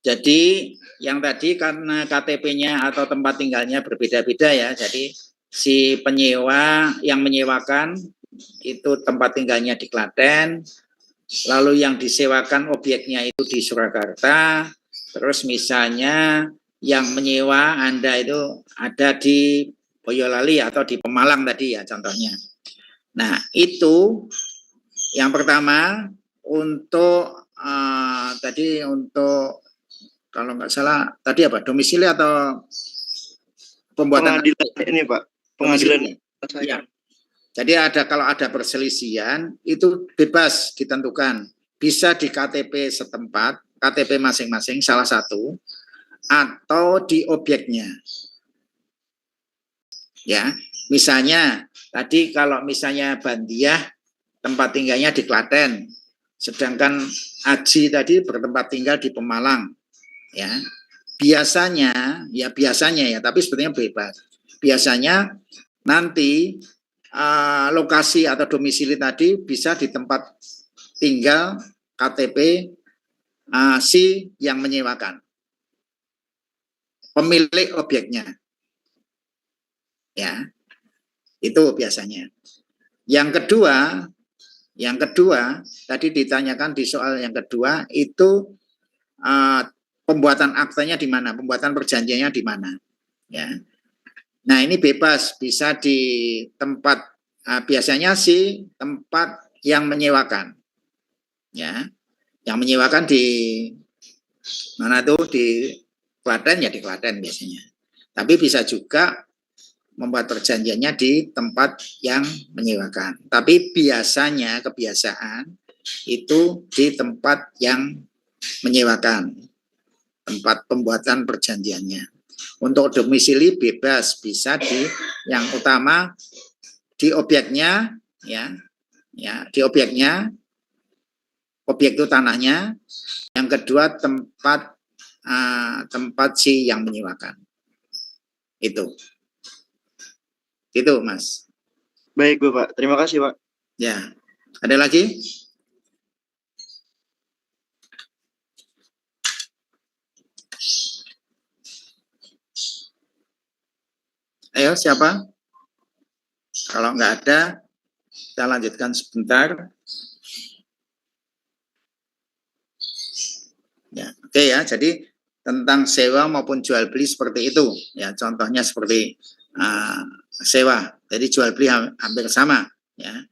Jadi yang tadi karena KTP-nya atau tempat tinggalnya berbeda-beda ya, jadi si penyewa yang menyewakan itu tempat tinggalnya di Klaten, lalu yang disewakan objeknya itu di Surakarta, terus misalnya yang menyewa Anda itu ada di Boyolali atau di Pemalang tadi ya contohnya. Nah itu yang pertama untuk tadi untuk kalau nggak salah tadi apa domisili atau pembuatan pengadilan ini Pak, pengadilan ya. Jadi kalau ada perselisihan itu bebas ditentukan, bisa di KTP setempat, KTP masing-masing salah satu, atau di objeknya. Ya, misalnya tadi kalau misalnya Bandiah tempat tinggalnya di Klaten, sedangkan Aji tadi bertempat tinggal di Pemalang. Ya, biasanya ya, tapi sebetulnya bebas. Biasanya nanti lokasi atau domisili tadi bisa di tempat tinggal KTP si yang menyewakan, pemilik objeknya, ya itu biasanya. Yang kedua tadi ditanyakan di soal yang kedua itu pembuatan aktenya di mana, pembuatan perjanjiannya di mana, ya. Nah ini bebas, bisa di tempat biasanya sih tempat yang menyewakan, ya, yang menyewakan di mana tuh di Klaten ya di Klaten biasanya. Tapi bisa juga membuat perjanjiannya di tempat yang menyewakan. Tapi biasanya kebiasaan itu di tempat yang menyewakan, tempat pembuatan perjanjiannya. Untuk domisili bebas, bisa di yang utama di objeknya, ya di objeknya, objek itu tanahnya. Yang kedua tempat si yang menyewakan. Itu Mas. Baik Bapak, terima kasih Pak. Ya, ada lagi? Ayo, siapa? Kalau nggak ada, kita lanjutkan sebentar. Ya, oke ya. Jadi tentang sewa maupun jual beli seperti itu. Ya, contohnya seperti sewa. Jadi jual beli hampir sama. Ya.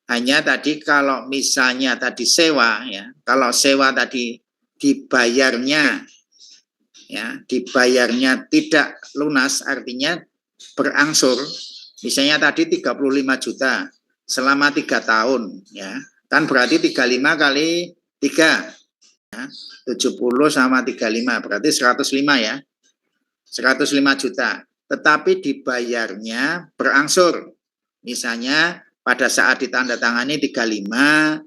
Hanya tadi kalau misalnya tadi sewa, ya, kalau sewa tadi dibayarnya tidak lunas, artinya berangsur. Misalnya tadi 35 juta selama 3 tahun, ya. Kan berarti 35 kali 3, ya. 70 sama 35, berarti 105 ya. 105 juta. Tetapi dibayarnya berangsur. Misalnya pada saat ditandatangani 35,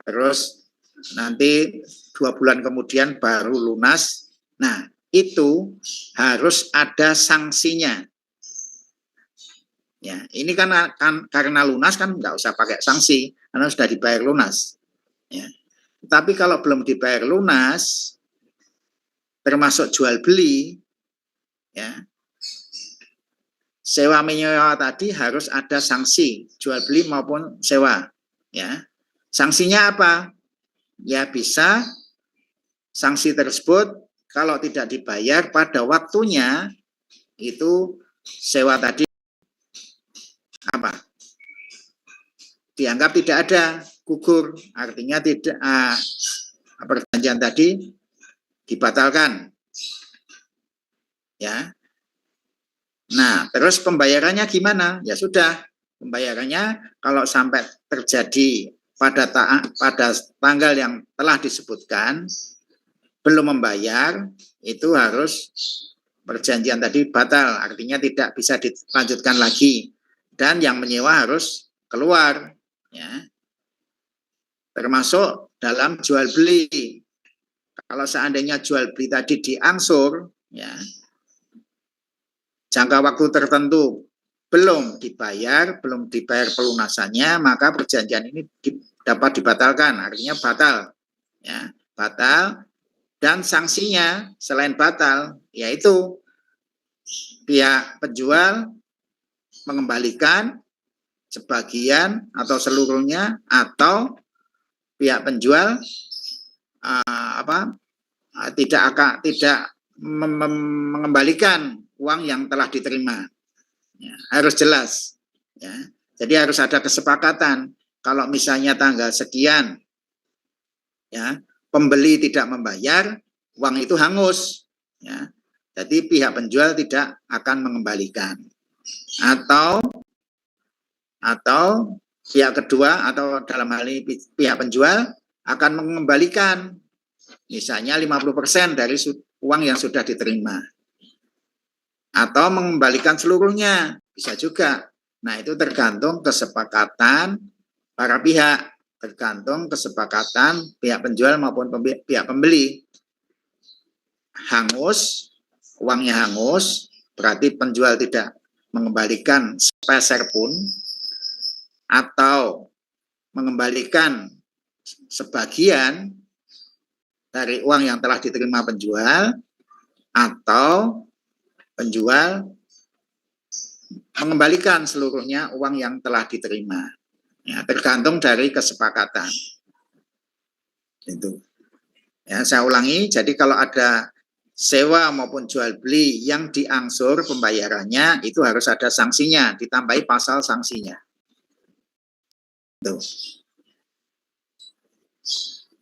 terus nanti 2 bulan kemudian baru lunas. Nah, itu harus ada sanksinya. Ya, ini kan karena lunas kan nggak usah pakai sanksi karena sudah dibayar lunas. Ya. Tapi kalau belum dibayar lunas, termasuk jual beli, ya, sewa menyewa tadi harus ada sanksi jual beli maupun sewa. Ya, sanksinya apa? Ya bisa sanksi tersebut kalau tidak dibayar pada waktunya itu sewa tadi apa? Dianggap tidak ada, gugur, artinya tidak perjanjian tadi dibatalkan. Ya. Nah, terus pembayarannya gimana? Ya sudah, pembayarannya kalau sampai terjadi pada tanggal yang telah disebutkan belum membayar, itu harus perjanjian tadi batal, artinya tidak bisa dilanjutkan lagi. Dan yang menyewa harus keluar, ya. Termasuk dalam jual beli. Kalau seandainya jual beli tadi diangsur, ya, jangka waktu tertentu belum dibayar pelunasannya, maka perjanjian ini dapat dibatalkan, artinya batal, ya, batal. Dan sanksinya selain batal, yaitu pihak penjual mengembalikan sebagian atau seluruhnya, atau pihak penjual tidak mengembalikan uang yang telah diterima. Ya, harus jelas. Ya. Jadi harus ada kesepakatan. Kalau misalnya tanggal sekian, ya, pembeli tidak membayar, uang itu hangus. Ya. Jadi pihak penjual tidak akan mengembalikan. Atau pihak kedua, atau dalam hal ini pihak penjual akan mengembalikan misalnya 50% dari uang yang sudah diterima. Atau mengembalikan seluruhnya, bisa juga. Nah, itu tergantung kesepakatan para pihak, tergantung kesepakatan pihak penjual maupun pihak pembeli. Hangus, uangnya hangus, berarti penjual tidak mengembalikan sepeser pun, atau mengembalikan sebagian dari uang yang telah diterima penjual, atau penjual mengembalikan seluruhnya uang yang telah diterima. Ya, tergantung dari kesepakatan. Itu. Ya, saya ulangi, jadi kalau ada sewa maupun jual beli yang diangsur pembayarannya, itu harus ada sanksinya, ditambahi pasal sanksinya. Tuh.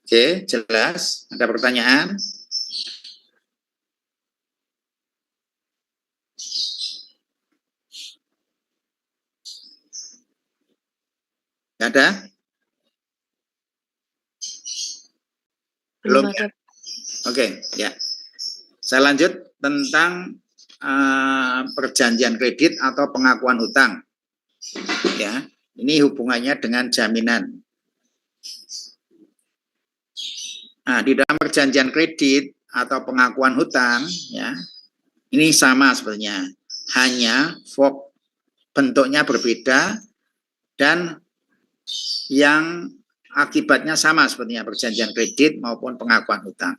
Oke, jelas? Ada pertanyaan? Tidak ada? Belum ada. Oke, ya. Saya lanjut tentang perjanjian kredit atau pengakuan hutang. Ya, ini hubungannya dengan jaminan. Nah, di dalam perjanjian kredit atau pengakuan hutang, ya, ini sama sebenarnya, hanya bentuknya berbeda dan yang akibatnya sama sebenarnya perjanjian kredit maupun pengakuan hutang.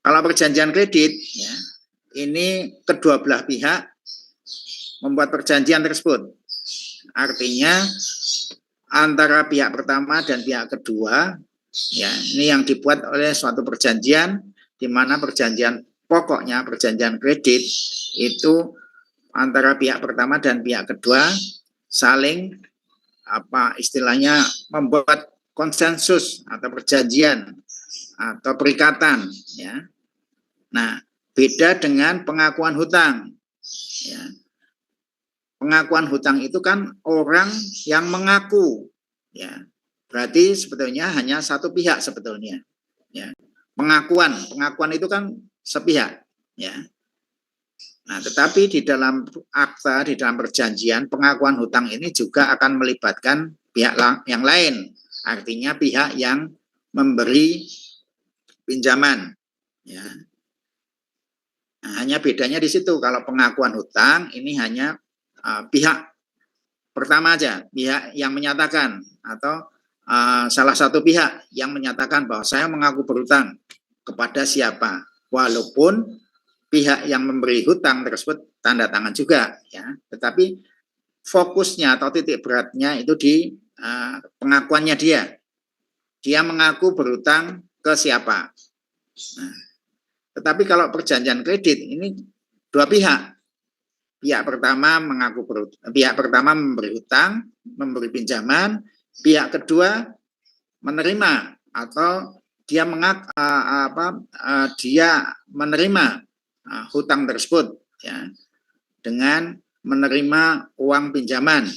Kalau perjanjian kredit, ya, ini kedua belah pihak membuat perjanjian tersebut. Artinya antara pihak pertama dan pihak kedua, ya, ini yang dibuat oleh suatu perjanjian, di mana perjanjian pokoknya, perjanjian kredit itu antara pihak pertama dan pihak kedua saling istilahnya membuat konsensus atau perjanjian atau perikatan, ya. Nah, beda dengan pengakuan hutang, ya. Pengakuan hutang itu kan orang yang mengaku, ya. Berarti sebetulnya hanya satu pihak sebetulnya, ya. Pengakuan itu kan sepihak, ya. Nah, tetapi di dalam akta, di dalam perjanjian, pengakuan hutang ini juga akan melibatkan pihak yang lain, artinya pihak yang memberi pinjaman, ya. Nah, hanya bedanya di situ. Kalau pengakuan hutang ini hanya pihak pertama aja, pihak yang menyatakan, atau salah satu pihak yang menyatakan bahwa saya mengaku berhutang kepada siapa, walaupun pihak yang memberi hutang tersebut tanda tangan juga, ya. Tetapi fokusnya atau titik beratnya itu di pengakuannya dia. Dia mengaku berhutang ke siapa. Nah, tetapi kalau perjanjian kredit ini dua pihak. Pihak pertama pihak pertama memberi hutang, memberi pinjaman, pihak kedua menerima atau dia dia menerima hutang tersebut, ya, dengan menerima uang pinjaman,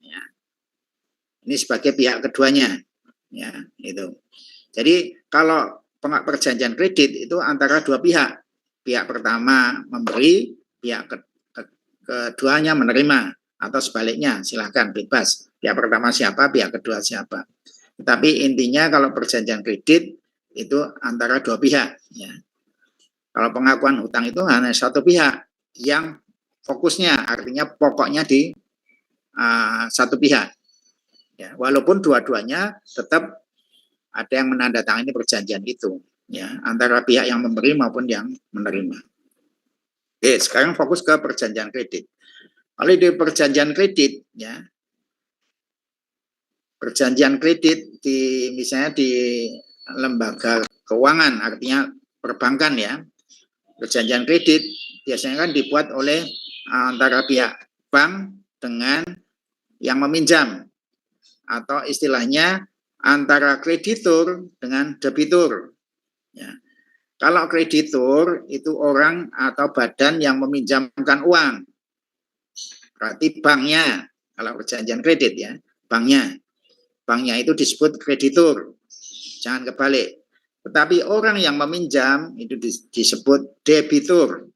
ya. Ini sebagai pihak keduanya, ya, itu. Jadi kalau perjanjian kredit itu antara dua pihak. Pihak pertama memberi, pihak keduanya menerima, atau sebaliknya, silahkan bebas. Pihak pertama siapa, pihak kedua siapa. Tetapi intinya kalau perjanjian kredit itu antara dua pihak, ya. Kalau pengakuan hutang itu hanya satu pihak yang fokusnya, artinya pokoknya di satu pihak, ya. Walaupun dua-duanya tetap ada yang menandatangani perjanjian itu, ya, antara pihak yang memberi maupun yang menerima. Oke, sekarang fokus ke perjanjian kredit. Kalau di perjanjian kredit, ya, perjanjian kredit di misalnya di lembaga keuangan, artinya perbankan ya, perjanjian kredit biasanya kan dibuat oleh antara pihak bank dengan yang meminjam, atau istilahnya antara kreditur dengan debitur. Ya. Kalau kreditur itu orang atau badan yang meminjamkan uang, berarti banknya. Kalau perjanjian kredit ya, banknya itu disebut kreditur, jangan kebalik. Tetapi orang yang meminjam itu disebut debitur.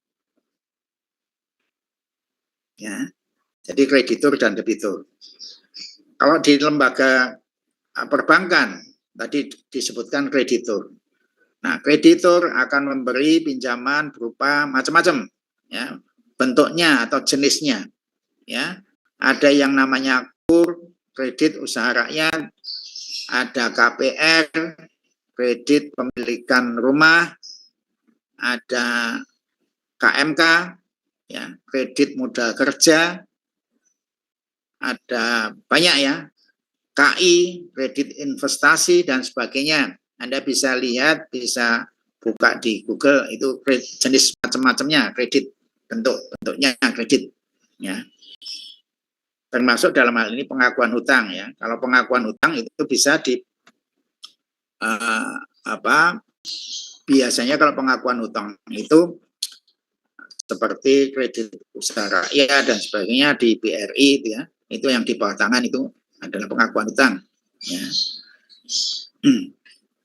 Ya, jadi kreditur dan debitur. Kalau di lembaga perbankan tadi disebutkan kreditur. Nah, kreditur akan memberi pinjaman berupa macam-macam, ya, bentuknya atau jenisnya. Ya, ada yang namanya KUR, kredit usaha rakyat, ada KPR, kredit pemilikan rumah, ada KMK, ya, kredit modal kerja, ada banyak ya, KI, kredit investasi dan sebagainya. Anda bisa lihat, bisa buka di Google, itu jenis macam-macamnya kredit, bentuknya kredit, ya. Termasuk dalam hal ini pengakuan hutang ya. Kalau pengakuan hutang itu bisa di biasanya kalau pengakuan hutang itu seperti kredit usaha rakyat dan sebagainya di BRI itu ya, itu yang di bawah tangan itu adalah pengakuan hutang ya.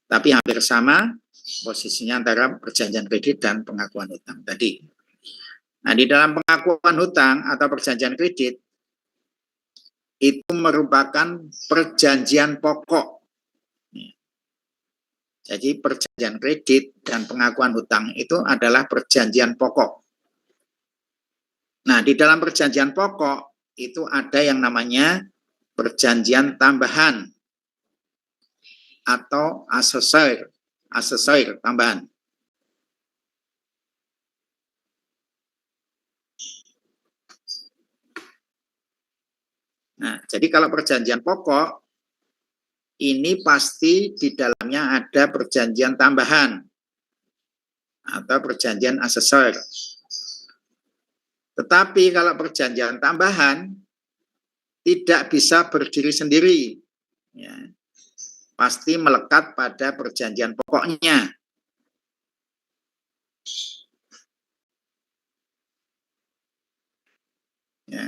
Tapi hampir sama posisinya antara perjanjian kredit dan pengakuan hutang tadi. Nah, di dalam pengakuan hutang atau perjanjian kredit itu merupakan perjanjian pokok. Jadi perjanjian kredit dan pengakuan hutang itu adalah perjanjian pokok. Nah, di dalam perjanjian pokok itu ada yang namanya perjanjian tambahan atau asesor tambahan. Nah, jadi kalau perjanjian pokok ini pasti di dalamnya ada perjanjian tambahan atau perjanjian asesor. Tetapi kalau perjanjian tambahan tidak bisa berdiri sendiri, ya, pasti melekat pada perjanjian pokoknya. Ya.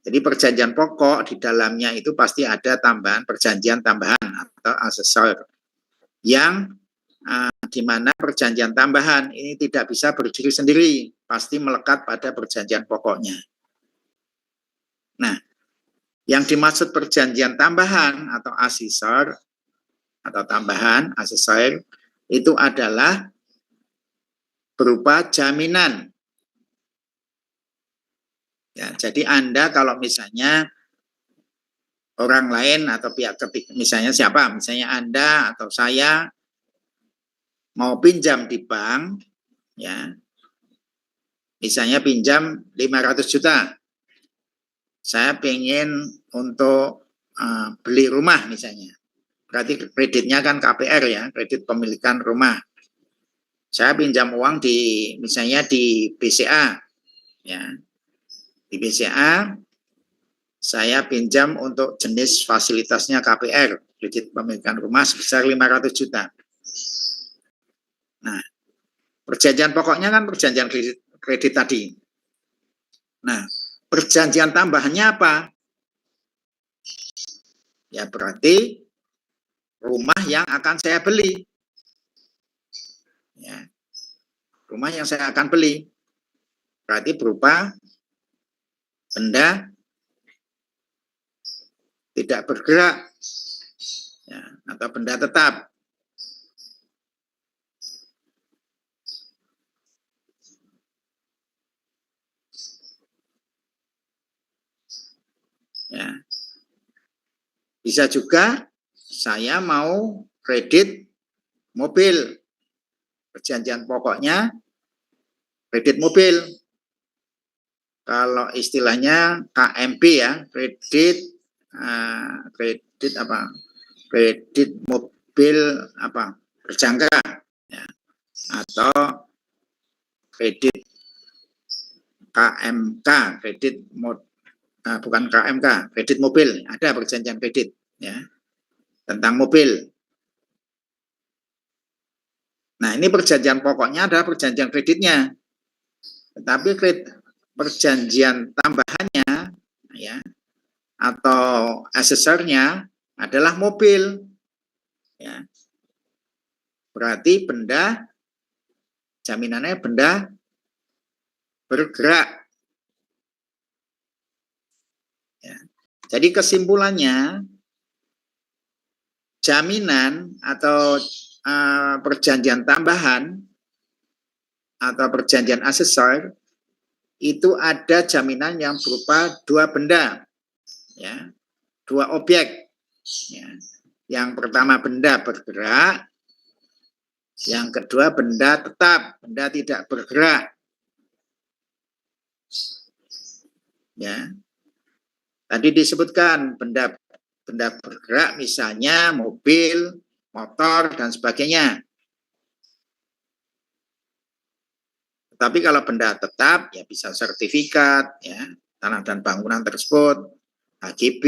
Jadi perjanjian pokok di dalamnya itu pasti ada tambahan, perjanjian tambahan atau asesor yang di mana perjanjian tambahan ini tidak bisa berdiri sendiri, pasti melekat pada perjanjian pokoknya. Nah, yang dimaksud perjanjian tambahan atau asesor atau tambahan asesor itu adalah berupa jaminan. Ya, jadi Anda kalau misalnya orang lain atau pihak ketiga, misalnya siapa, misalnya Anda atau saya mau pinjam di bank, ya, misalnya pinjam 500 juta, saya pengen untuk beli rumah misalnya, berarti kreditnya kan KPR ya, kredit pemilikan rumah. Saya pinjam uang di misalnya di BCA, ya, di BCA saya pinjam untuk jenis fasilitasnya KPR, kredit pemilikan rumah sebesar 500 juta. Nah, perjanjian pokoknya kan perjanjian kredit tadi. Nah, perjanjian tambahannya apa? Ya berarti rumah yang akan saya beli. Ya, rumah yang saya akan beli. Berarti berupa benda tidak bergerak, ya, atau benda tetap. Ya. Bisa juga saya mau kredit mobil, perjanjian pokoknya kredit mobil. Kalau istilahnya KMP ya, kredit apa? Kredit mobil apa? Berjangka ya. Atau kredit KMK, bukan KMK, kredit mobil. Ada perjanjian kredit ya tentang mobil. Nah, ini perjanjian pokoknya adalah perjanjian kreditnya. Tetapi perjanjian tambahannya ya atau asesornya adalah mobil. Ya. Berarti jaminannya benda bergerak. Ya. Jadi kesimpulannya, jaminan atau perjanjian tambahan atau perjanjian asesor itu ada jaminan yang berupa dua benda, ya, dua objek. Ya. Yang pertama benda bergerak, yang kedua benda tetap, benda tidak bergerak. Ya, tadi disebutkan benda bergerak, misalnya mobil, motor, dan sebagainya. Tapi kalau benda tetap, ya bisa sertifikat, ya, tanah dan bangunan tersebut, HGB,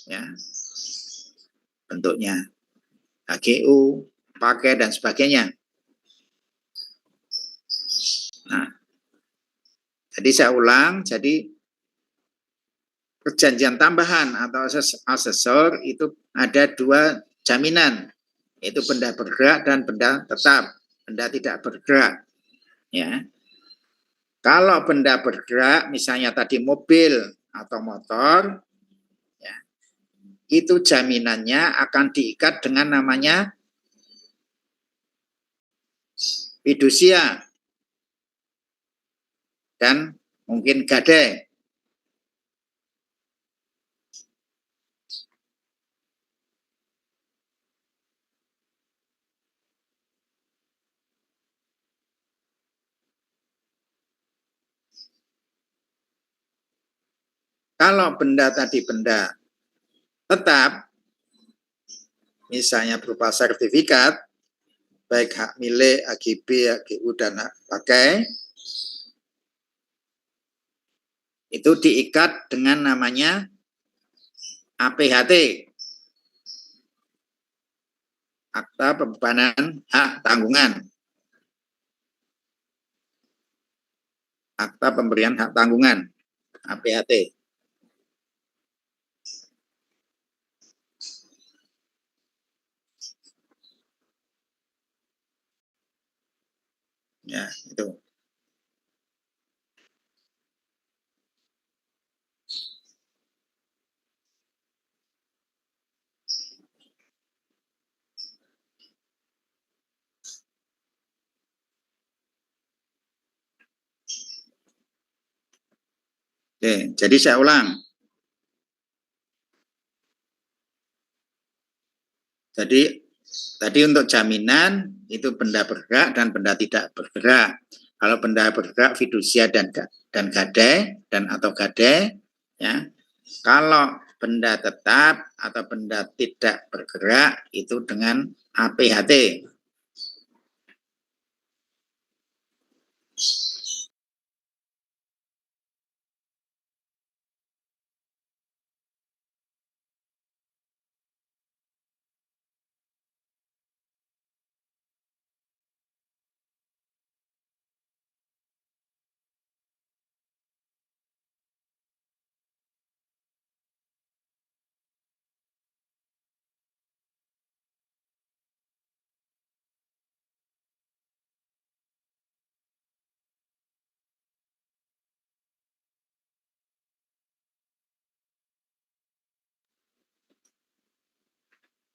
ya, bentuknya HGU, pakai, dan sebagainya. Nah, jadi saya ulang, jadi perjanjian tambahan atau asesor itu ada dua jaminan, yaitu benda bergerak dan benda tetap, benda tidak bergerak. Ya, kalau benda bergerak, misalnya tadi mobil atau motor, ya, itu jaminannya akan diikat dengan namanya fidusia dan mungkin gadai. Kalau benda tadi benda tetap, misalnya berupa sertifikat, baik hak milik, HGB, HGU, dan hak pakai, itu diikat dengan namanya APHT, Akta Pembebanan Hak Tanggungan. Akta Pemberian Hak Tanggungan, APHT. Ya, itu. Oke, jadi saya ulang. Jadi tadi untuk jaminan itu benda bergerak dan benda tidak bergerak. Kalau benda bergerak fidusia dan gadai dan atau gadai, ya. Kalau benda tetap atau benda tidak bergerak itu dengan APHT.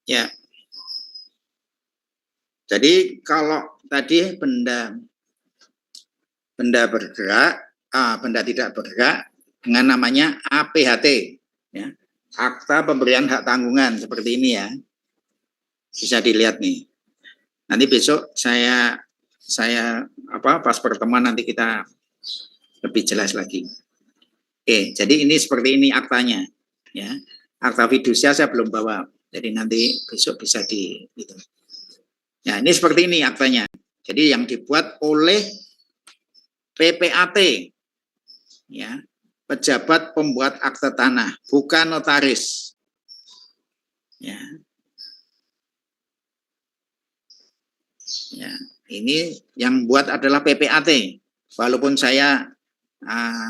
Ya. Jadi kalau tadi benda bergerak, benda tidak bergerak dengan namanya APHT, ya. Akta Pemberian Hak Tanggungan, seperti ini ya. Bisa dilihat nih. Nanti besok saya saya pas pertemuan nanti kita lebih jelas lagi. Oke, jadi ini seperti ini aktanya, ya. Akta fidusia saya belum bawa, jadi nanti besok bisa itu. Nah, ini seperti ini aktanya. Jadi yang dibuat oleh PPAT, ya, pejabat pembuat akte tanah, bukan notaris. Ya. Ya, ini yang buat adalah PPAT. Walaupun saya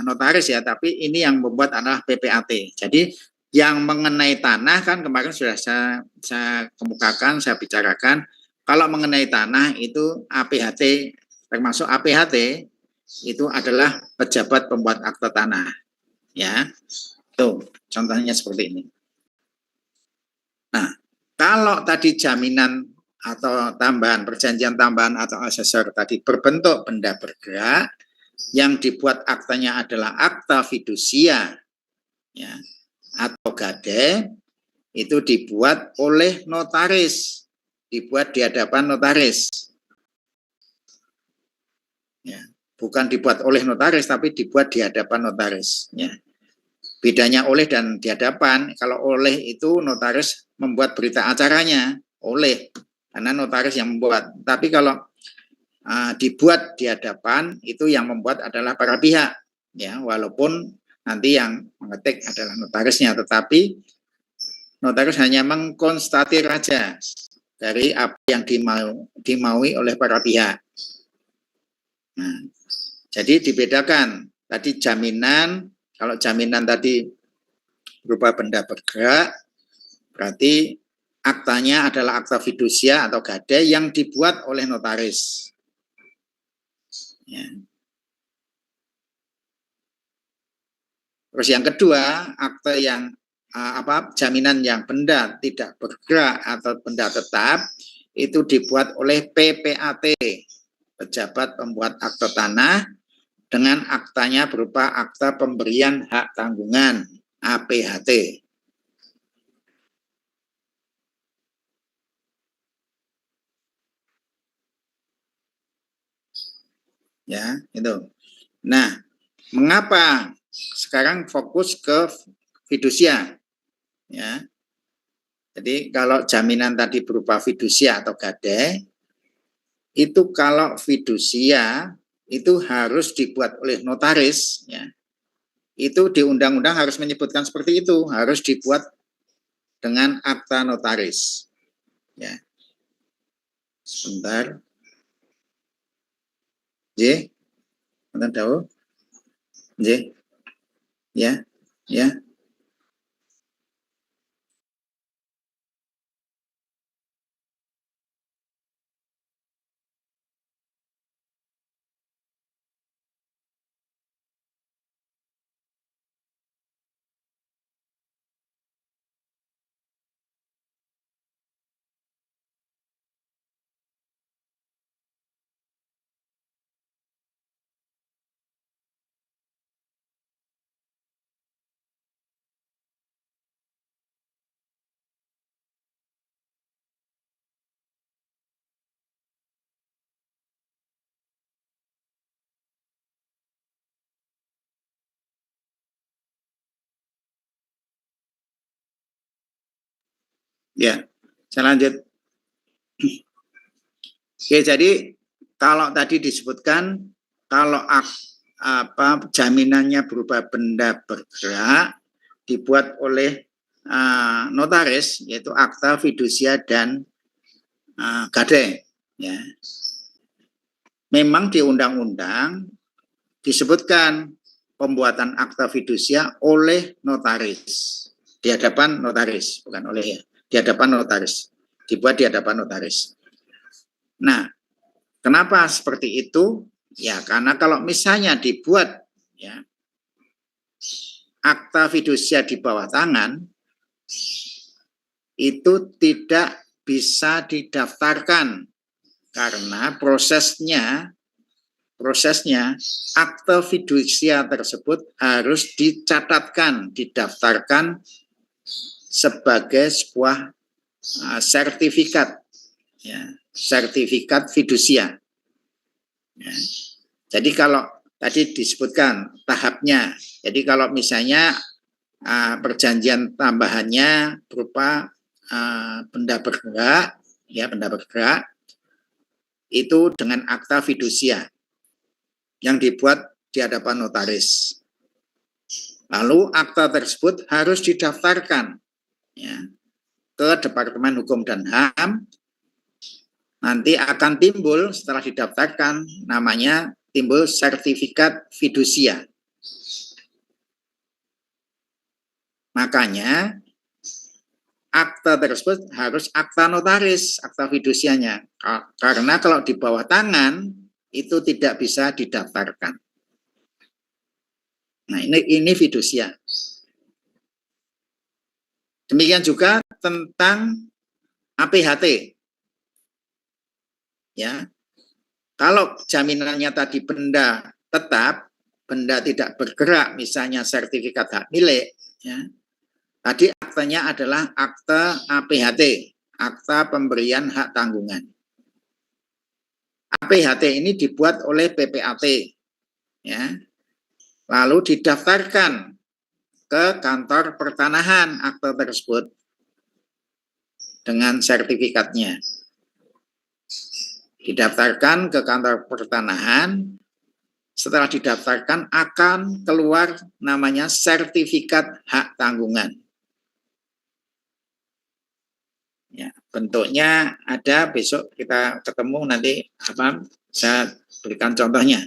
notaris ya, tapi ini yang membuat adalah PPAT. Jadi yang mengenai tanah kan kemarin sudah saya kemukakan, saya bicarakan. Kalau mengenai tanah itu APHT, termasuk APHT itu adalah pejabat pembuat akte tanah. Ya, tuh contohnya seperti ini. Nah, kalau tadi jaminan atau tambahan, perjanjian tambahan atau asesor tadi berbentuk benda bergerak, yang dibuat aktanya adalah akta fidusia, ya, atau gade, itu dibuat oleh notaris, dibuat di hadapan notaris. Ya, bukan dibuat oleh notaris, tapi dibuat di hadapan notaris. Ya. Bedanya oleh dan di hadapan, kalau oleh itu notaris membuat berita acaranya, oleh, karena notaris yang membuat. Tapi kalau dibuat di hadapan, itu yang membuat adalah para pihak, ya, walaupun nanti yang mengetik adalah notarisnya, tetapi notaris hanya mengkonstatir saja dari apa yang dimaui oleh para pihak. Nah, jadi dibedakan tadi jaminan, kalau jaminan tadi berupa benda bergerak, berarti aktanya adalah akta fidusia atau gade yang dibuat oleh notaris. Ya. Terus yang kedua, akte yang jaminan yang benda tidak bergerak atau benda tetap itu dibuat oleh PPAT, pejabat pembuat akte tanah, dengan aktanya berupa akta pemberian hak tanggungan APHT. Ya, itu. Nah, mengapa sekarang fokus ke fidusia? Ya. Jadi kalau jaminan tadi berupa fidusia atau gade, itu kalau fidusia itu harus dibuat oleh notaris, ya. Itu di undang-undang harus menyebutkan seperti itu, harus dibuat dengan akta notaris. Ya. Sebentar. J, enten tahu? J, ya, ya. Ya, saya lanjut. Oke, jadi kalau tadi disebutkan kalau jaminannya berupa benda bergerak dibuat oleh notaris, yaitu akta fidusia dan gade, ya. Memang di undang-undang disebutkan pembuatan akta fidusia oleh notaris, di hadapan notaris, bukan oleh, ya, di hadapan notaris, dibuat di hadapan notaris. Nah, kenapa seperti itu? Ya, karena kalau misalnya dibuat, ya, akta fidusia di bawah tangan, itu tidak bisa didaftarkan karena prosesnya akta fidusia tersebut harus dicatatkan, didaftarkan sebagai sebuah sertifikat, ya, sertifikat fidusia. Ya. Jadi kalau tadi disebutkan tahapnya, jadi kalau misalnya perjanjian tambahannya berupa benda bergerak, ya benda bergerak, itu dengan akta fidusia yang dibuat di hadapan notaris. Lalu akta tersebut harus didaftarkan, ya, ke Departemen Hukum dan HAM. Nanti akan timbul setelah didaftarkan namanya timbul sertifikat fidusia. Makanya akta tersebut harus akta notaris, akta fidusianya. Karena kalau di bawah tangan itu tidak bisa didaftarkan. Nah, ini fidusia. Demikian juga tentang APHT. Ya. Kalau jaminannya tadi benda tetap, benda tidak bergerak, misalnya sertifikat hak milik, ya. Tadi aktanya adalah akta APHT, akta pemberian hak tanggungan. APHT ini dibuat oleh PPAT, ya. Lalu didaftarkan ke kantor pertanahan akta tersebut dengan sertifikatnya. Didaftarkan ke kantor pertanahan, setelah didaftarkan akan keluar namanya sertifikat hak tanggungan. Ya, bentuknya ada, besok kita ketemu nanti saya berikan contohnya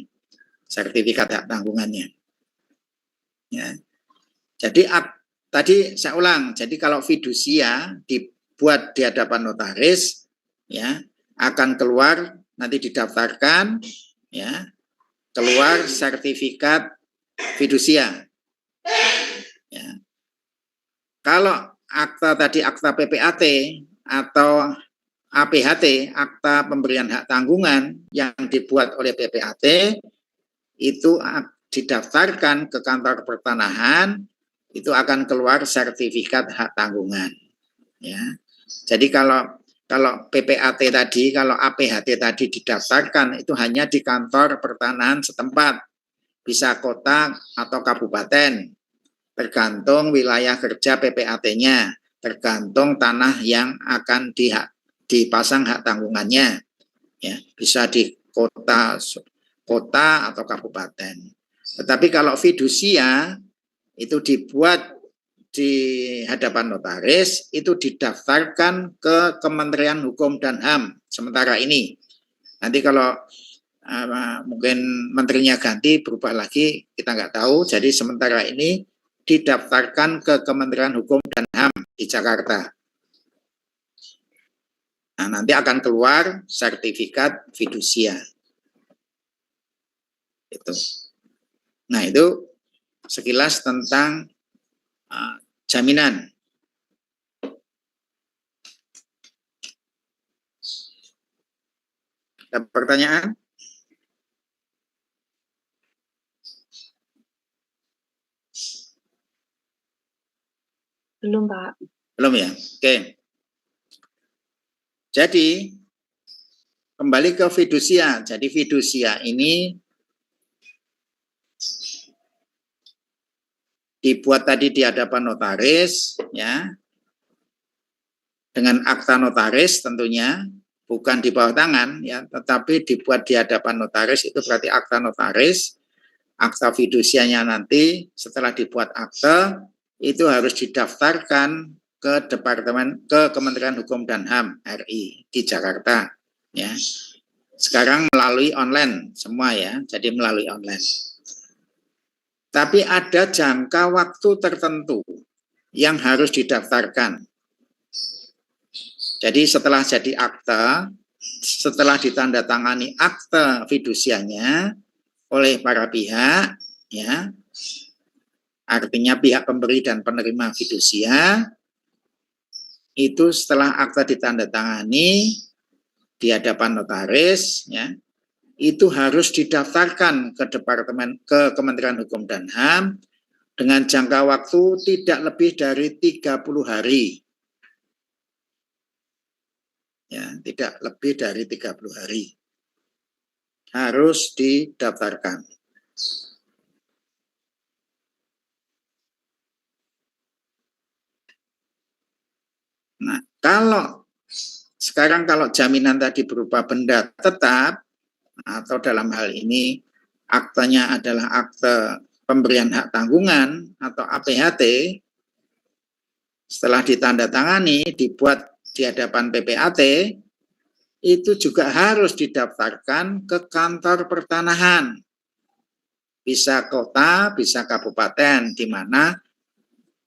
sertifikat hak tanggungannya. Ya. Jadi tadi saya ulang, jadi kalau fidusia dibuat di hadapan notaris, ya akan keluar nanti didaftarkan, ya keluar sertifikat fidusia. Ya. Kalau akta tadi akta PPAT atau APHT, akta pemberian hak tanggungan yang dibuat oleh PPAT itu didaftarkan ke kantor pertanahan, itu akan keluar sertifikat hak tanggungan. Ya. Jadi kalau PPAT tadi, kalau APHT tadi didaftarkan itu hanya di kantor pertanahan setempat, bisa kota atau kabupaten, tergantung wilayah kerja PPAT-nya, tergantung tanah yang akan dipasang hak tanggungannya, ya bisa di kota atau kabupaten. Tetapi kalau fidusia itu dibuat di hadapan notaris, itu didaftarkan ke Kementerian Hukum dan HAM sementara ini. Nanti kalau mungkin menterinya ganti, berubah lagi, kita nggak tahu. Jadi sementara ini didaftarkan ke Kementerian Hukum dan HAM di Jakarta. Nah, nanti akan keluar sertifikat fidusia. Itu. Nah, itu sekilas tentang jaminan. Ada pertanyaan? Belum, Pak. Belum ya? Oke. Jadi, kembali ke fidusia. Jadi fidusia ini dibuat tadi di hadapan notaris, ya, dengan akta notaris tentunya, bukan di bawah tangan, ya, tetapi dibuat di hadapan notaris, itu berarti akta notaris. Akta fidusianya nanti setelah dibuat akta, itu harus didaftarkan ke Kementerian Hukum dan HAM RI di Jakarta, ya. Sekarang melalui online semua, ya, jadi melalui online. Tapi ada jangka waktu tertentu yang harus didaftarkan. Jadi setelah jadi akta, setelah ditandatangani akta fidusianya oleh para pihak, ya, artinya pihak pemberi dan penerima fidusia, itu setelah akta ditandatangani di hadapan notaris, ya, itu harus didaftarkan ke Kementerian Hukum dan HAM dengan jangka waktu tidak lebih dari 30 hari. Ya, tidak lebih dari 30 hari. harus didaftarkan. Nah, sekarang kalau jaminan tadi berupa benda tetap, atau dalam hal ini aktenya adalah akte pemberian hak tanggungan atau APHT, setelah ditandatangani, dibuat di hadapan PPAT, itu juga harus didaftarkan ke kantor pertanahan. Bisa kota, bisa kabupaten, di mana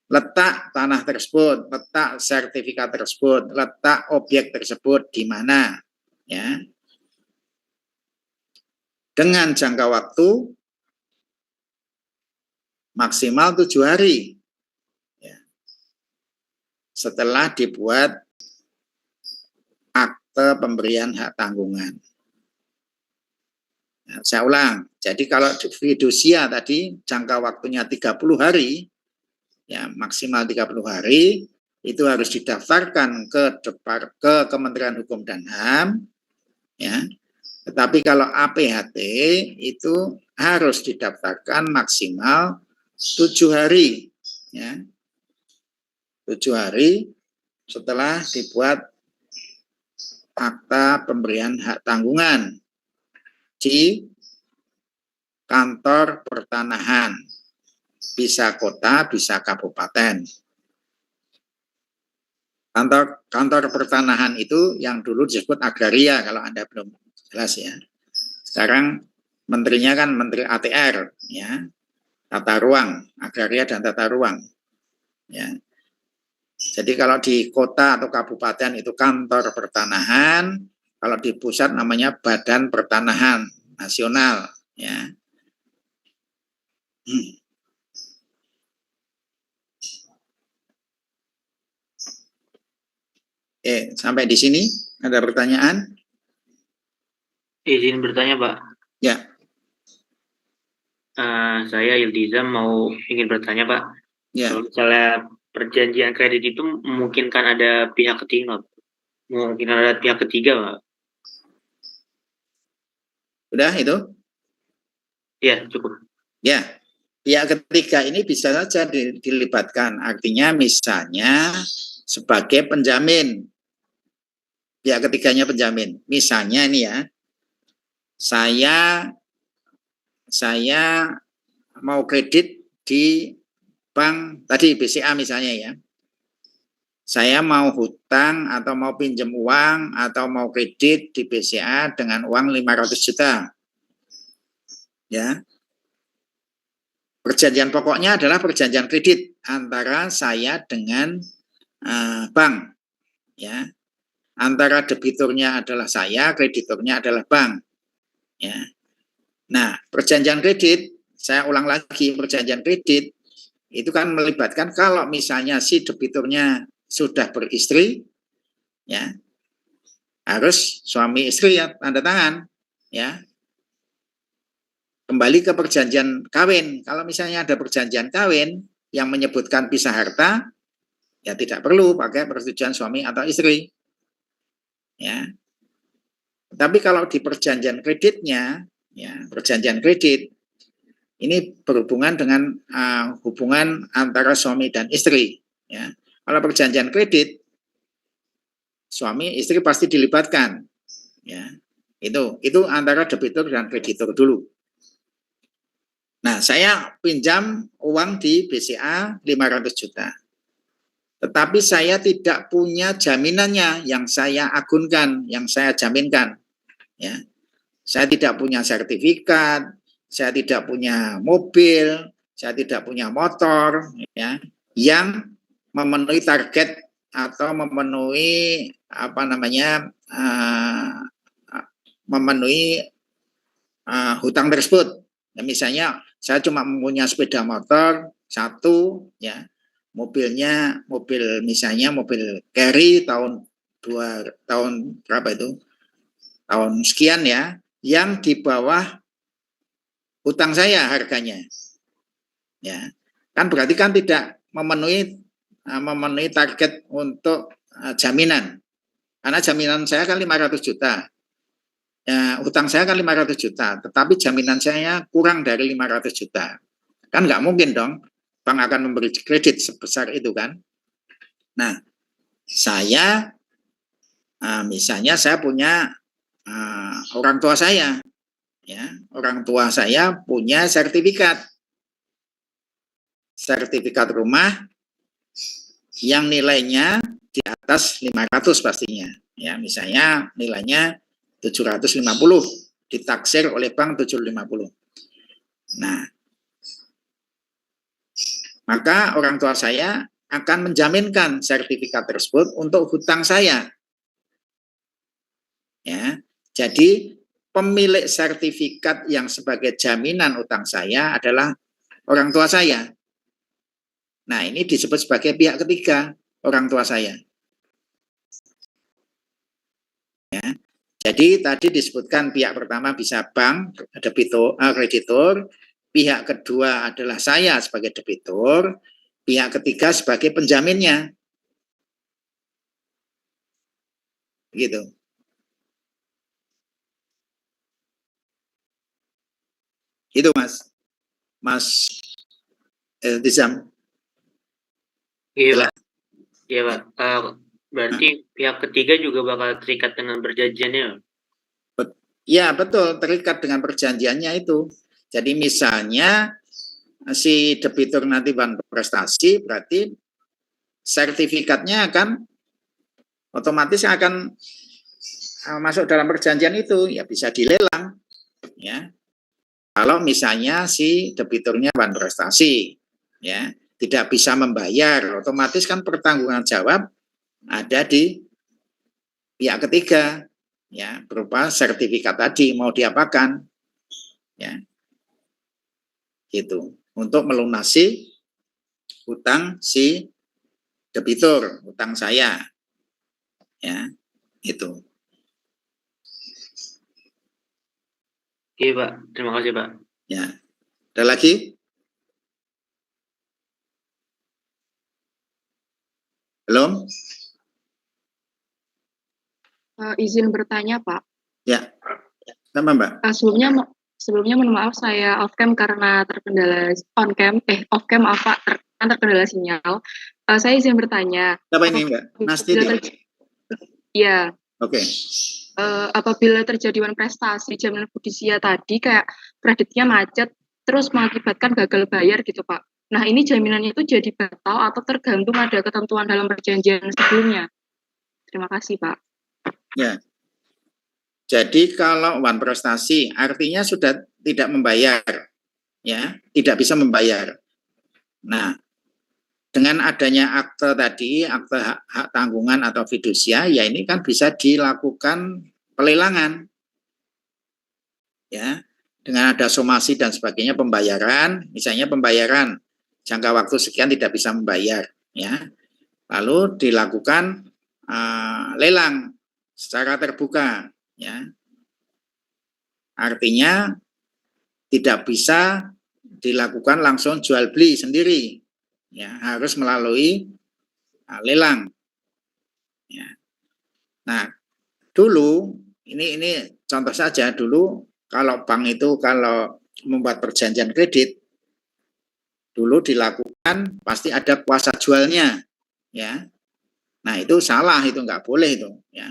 letak tanah tersebut, letak sertifikat tersebut, letak objek tersebut di mana, ya. Dengan jangka waktu maksimal 7 hari, ya, setelah dibuat akte pemberian hak tanggungan. Nah, saya ulang, jadi kalau fidusia tadi jangka waktunya 30 hari, ya maksimal 30 hari, itu harus didaftarkan ke Kementerian Hukum dan HAM, ya. Tetapi kalau APHT itu harus didaftarkan maksimal 7 hari, ya. 7 hari setelah dibuat akta pemberian hak tanggungan di kantor pertanahan, bisa kota, bisa kabupaten. Kantor pertanahan itu yang dulu disebut agraria, kalau Anda belum jelas ya. Sekarang menterinya kan Menteri ATR, ya, tata ruang, agraria dan tata ruang, ya. Jadi kalau di kota atau kabupaten itu kantor pertanahan, kalau di pusat namanya Badan Pertanahan Nasional, ya. Sampai di sini ada pertanyaan? Izin bertanya, Pak. Ya. Saya Iltizam ingin bertanya, Pak. Ya. Kalau misalnya perjanjian kredit itu memungkinkan ada pihak ketiga, Pak. Udah itu? Ya, cukup. Ya, pihak ketiga ini bisa saja dilibatkan. Artinya misalnya sebagai penjamin. Pihak ketiganya penjamin. Misalnya ini ya, saya mau kredit di bank tadi BCA misalnya ya. Saya mau hutang atau mau pinjam uang atau mau kredit di BCA dengan uang 500 juta. Ya. Perjanjian pokoknya adalah perjanjian kredit antara saya dengan bank, ya. Antara debiturnya adalah saya, krediturnya adalah bank, ya. Nah, perjanjian kredit, saya ulang lagi, perjanjian kredit itu kan melibatkan kalau misalnya si debiturnya sudah beristri, ya, harus suami istri ya tanda tangan, ya. Kembali ke perjanjian kawin. Kalau misalnya ada perjanjian kawin yang menyebutkan pisah harta, ya tidak perlu pakai persetujuan suami atau istri. Ya. Tapi kalau di perjanjian kreditnya, ya, perjanjian kredit ini berhubungan dengan hubungan antara suami dan istri. Ya. Kalau perjanjian kredit, suami istri pasti dilibatkan. Ya. Itu antara debitur dan kreditur dulu. Nah, saya pinjam uang di BCA 500 juta. Tetapi saya tidak punya jaminannya yang saya agunkan, yang saya jaminkan. Ya. Saya tidak punya sertifikat, saya tidak punya mobil, saya tidak punya motor, ya, yang memenuhi target atau memenuhi memenuhi hutang tersebut. Ya, misalnya saya cuma mempunyai sepeda motor satu, ya, mobilnya misalnya mobil carry tahun berapa itu, tahun sekian ya, yang di bawah hutang saya harganya, ya kan berarti kan tidak memenuhi target untuk jaminan, karena jaminan saya kan 500 juta, hutang saya kan 500 juta, tetapi jaminan saya kurang dari 500 juta. Kan nggak mungkin dong bank akan memberi kredit sebesar itu kan. Nah, saya misalnya saya punya orang tua saya, ya, orang tua saya punya sertifikat rumah yang nilainya di atas 500 pastinya, ya, misalnya nilainya 750, ditaksir oleh bank 750. Nah, maka orang tua saya akan menjaminkan sertifikat tersebut untuk hutang saya. Ya, jadi pemilik sertifikat yang sebagai jaminan utang saya adalah orang tua saya. Nah, ini disebut sebagai pihak ketiga, orang tua saya. Ya. Jadi tadi disebutkan pihak pertama bisa bank, kreditur, pihak kedua adalah saya sebagai debitur, pihak ketiga sebagai penjaminnya. Gitu. Itu Mas Tizam. Iya, Pak. Iya, Pak. Berarti pihak ketiga juga bakal terikat dengan perjanjiannya. Ya, betul, terikat dengan perjanjiannya itu. Jadi misalnya si debitur nanti prestasi, berarti sertifikatnya akan otomatis akan masuk dalam perjanjian itu, ya bisa dilelang, ya. Kalau misalnya si debiturnya prestasi, ya, tidak bisa membayar, otomatis kan pertanggungan jawab ada di pihak ketiga, ya, berupa sertifikat tadi mau diapakan, ya, gitu, untuk melunasi hutang si debitur, hutang saya, ya, itu. Iya, Pak. Terima kasih, Pak. Ya, ada lagi? Belum? Izin bertanya, Pak. Ya, sama Mbak. Sebelumnya mohon maaf saya off cam karena terkendala off cam terkendala sinyal. Saya izin bertanya. Siapa ini Mbak? Nastiti. Iya. Oke. Apabila terjadi prestasi jaminan fidusia tadi kayak kreditnya macet terus mengakibatkan gagal bayar gitu, Pak. Nah, ini jaminannya itu jadi batal atau tergantung ada ketentuan dalam perjanjian sebelumnya? Terima kasih, Pak. Ya. Jadi kalau prestasi artinya sudah tidak membayar, ya, tidak bisa membayar. Nah, dengan adanya akte tadi, akte hak tanggungan atau fidusia, ya ini kan bisa dilakukan pelelangan, ya, dengan ada somasi dan sebagainya, pembayaran, misalnya pembayaran jangka waktu sekian tidak bisa membayar, ya, lalu dilakukan lelang secara terbuka, ya, artinya tidak bisa dilakukan langsung jual beli sendiri, ya, harus melalui lelang, ya. Nah, dulu ini contoh saja, dulu kalau bank itu kalau membuat perjanjian kredit dulu dilakukan pasti ada kuasa jualnya, ya. Nah, itu salah, itu nggak boleh itu, ya.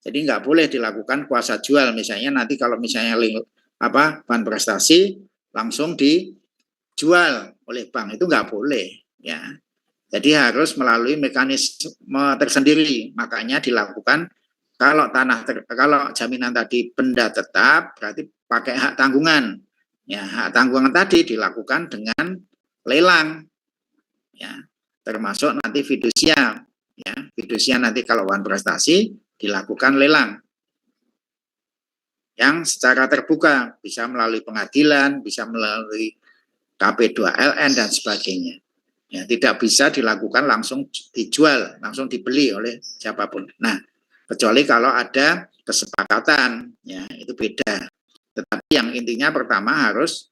Jadi nggak boleh dilakukan kuasa jual, misalnya nanti kalau misalnya bahan prestasi langsung dijual oleh bank, itu nggak boleh, ya. Jadi harus melalui mekanisme tersendiri, makanya dilakukan kalau kalau jaminan tadi benda tetap berarti pakai hak tanggungan, ya, hak tanggungan tadi dilakukan dengan lelang, ya, termasuk nanti fidusia, ya, fidusia nanti kalau prestasi dilakukan lelang yang secara terbuka, bisa melalui pengadilan, bisa melalui KP2LN dan sebagainya, ya, tidak bisa dilakukan langsung dijual, langsung dibeli oleh siapapun. Nah, kecuali kalau ada kesepakatan, ya, itu beda. Tetapi yang intinya pertama harus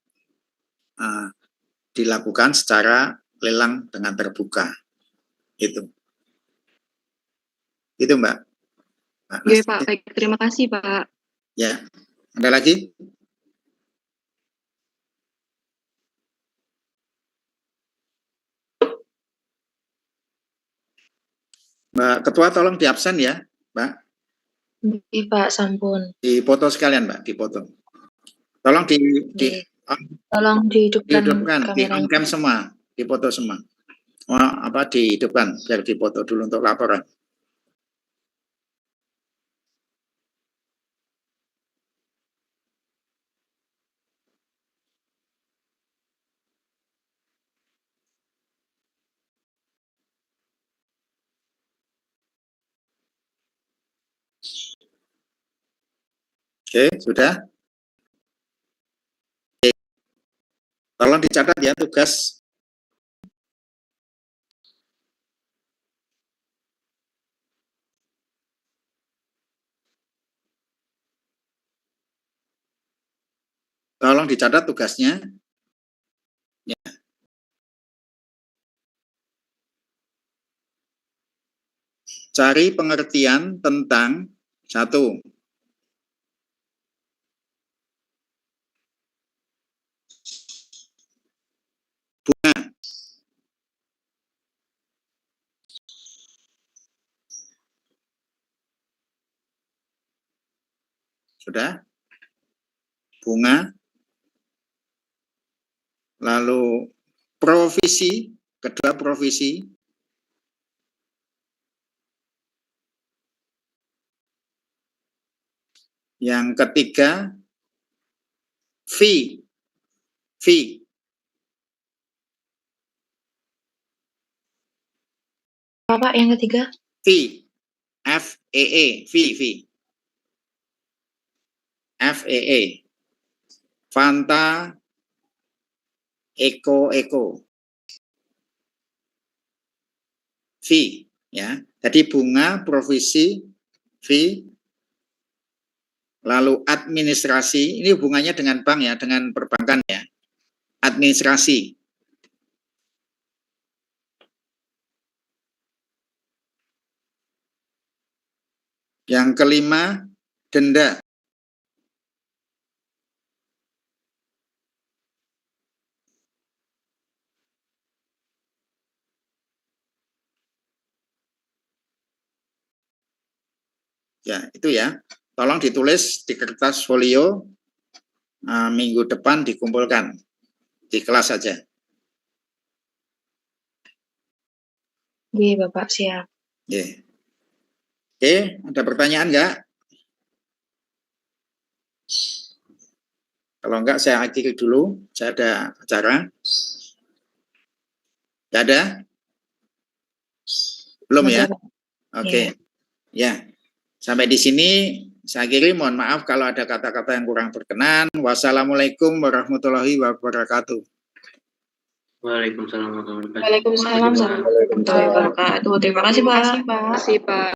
dilakukan secara lelang dengan terbuka. Itu Mbak. Oke, Pak. Baik, terima kasih, Pak. Ya. Ada lagi? Mbak Ketua tolong diabsen ya, Mbak. Nggih, Pak, sampun. Dipoto sekalian, Mbak, dipoto. Tolong Nggih. Tolong dihidupkan dihidupkan, di on kameranya. cam semua, dipoto semua. Dihidupkan biar dipoto dulu untuk laporan. Oke, sudah? Oke. Tolong dicatat ya tugas. Tolong dicatat tugasnya. Ya. Cari pengertian tentang satu. Bunga. Sudah? Bunga. Lalu provisi, kedua provisi. Yang ketiga, fee. Fee. Apa yang ketiga? Fee. FEE. Fee. Fee. FEE. Fanta. Eko. Fee. Ya. Jadi bunga, provisi, fee. Lalu administrasi, ini hubungannya dengan bank ya, dengan perbankan ya. Administrasi. Yang kelima, denda. Ya, itu ya. Tolong ditulis di kertas folio, minggu depan dikumpulkan di kelas saja. Nggih, Bapak, siap. Yeah. Oke, ada pertanyaan enggak? Kalau enggak, saya akhiri dulu. Saya ada acara. Enggak ada? Belum ya? Oke. Ya. Sampai di sini saya akhiri. Mohon maaf kalau ada kata-kata yang kurang berkenan. Wassalamualaikum warahmatullahi wabarakatuh. Waalaikumsalam warahmatullahi wabarakatuh. Waalaikumsalam warahmatullahi wabarakatuh. Terima kasih, Pak. Terima kasih, Pak.